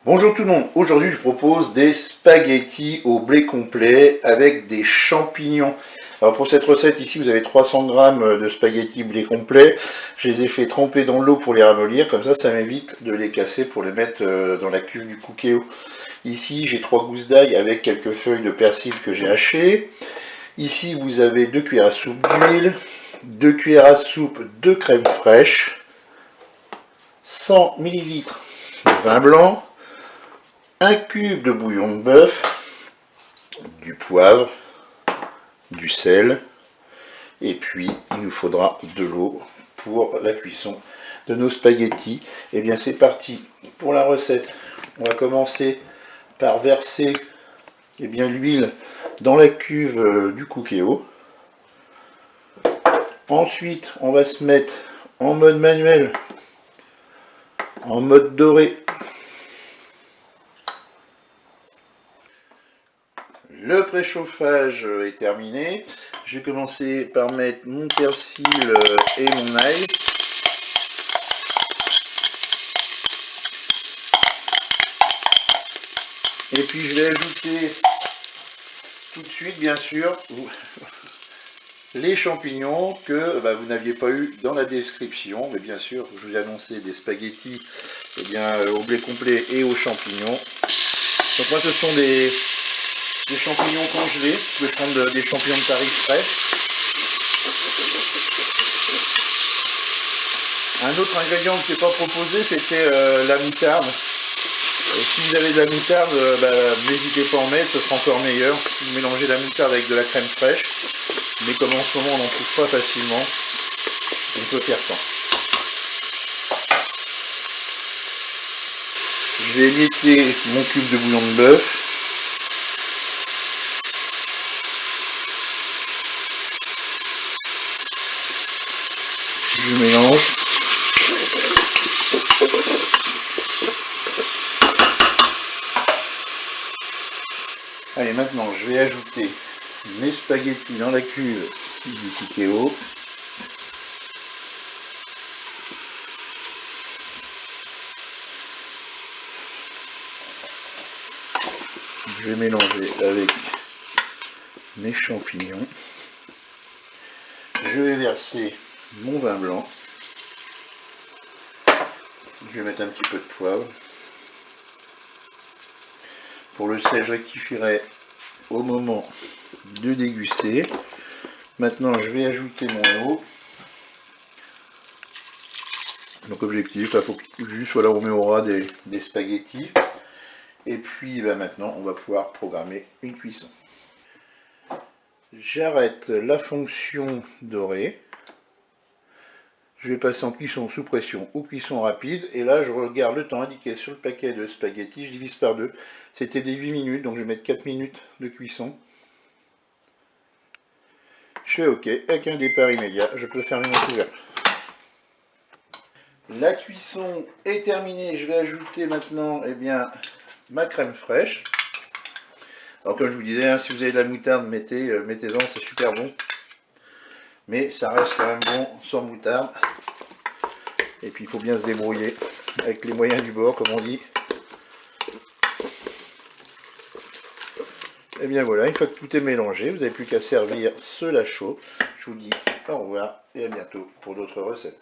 Bonjour tout le monde, aujourd'hui je propose des spaghettis au blé complet avec des champignons. Alors pour cette recette ici vous avez 300 g de spaghettis blé complet. Je les ai fait tremper dans l'eau pour les ramollir, comme ça m'évite de les casser pour les mettre dans la cuve du Cookéo. Ici j'ai 3 gousses d'ail avec quelques feuilles de persil que j'ai hachées. Ici vous avez 2 cuillères à soupe d'huile, 2 cuillères à soupe de crème fraîche, 100 ml de vin blanc, un cube de bouillon de bœuf, du poivre, du sel, et puis il nous faudra de l'eau pour la cuisson de nos spaghettis. Et bien c'est parti pour la recette. On va commencer par verser l'huile dans la cuve du Cookéo. Ensuite on va se mettre en mode manuel, en mode doré. Le préchauffage est terminé. Je vais commencer par mettre mon persil et mon ail. Et puis je vais ajouter tout de suite, bien sûr, les champignons que vous n'aviez pas eu dans la description. Mais bien sûr, je vous ai annoncé des spaghettis au blé complet et aux champignons. Donc moi, ce sont des champignons congelés. Je vais prendre des champignons de Paris frais. Un autre ingrédient que je n'ai pas proposé, c'était la moutarde. Si vous avez de la moutarde, n'hésitez pas à en mettre, ce sera encore meilleur. Si vous mélangez la moutarde avec de la crème fraîche, mais comme en ce moment on n'en trouve pas facilement, on peut faire ça. Je vais émietter mon cube de bouillon de bœuf. Je mélange. Allez, maintenant je vais ajouter mes spaghettis dans la cuve du Cookéo. Je vais mélanger avec mes champignons. Je vais verser mon vin blanc. Je vais mettre un petit peu de poivre. Pour le sel, je rectifierai au moment de déguster. Maintenant, je vais ajouter mon eau. Donc objectif, il faut juste on met au ras des spaghettis. Et puis maintenant, on va pouvoir programmer une cuisson. J'arrête la fonction dorée. Je vais passer en cuisson sous pression ou cuisson rapide. Et là, je regarde le temps indiqué sur le paquet de spaghettis. Je divise par 2. C'était des 8 minutes, donc je vais mettre 4 minutes de cuisson. Je fais OK. Avec un départ immédiat, je peux fermer mon couvercle. La cuisson est terminée. Je vais ajouter maintenant ma crème fraîche. Alors comme je vous disais, si vous avez de la moutarde, mettez-en, c'est super bon. Mais ça reste quand même bon sans moutarde. Et puis il faut bien se débrouiller avec les moyens du bord, comme on dit. Et bien voilà, une fois que tout est mélangé, vous n'avez plus qu'à servir cela chaud. Je vous dis au revoir et à bientôt pour d'autres recettes.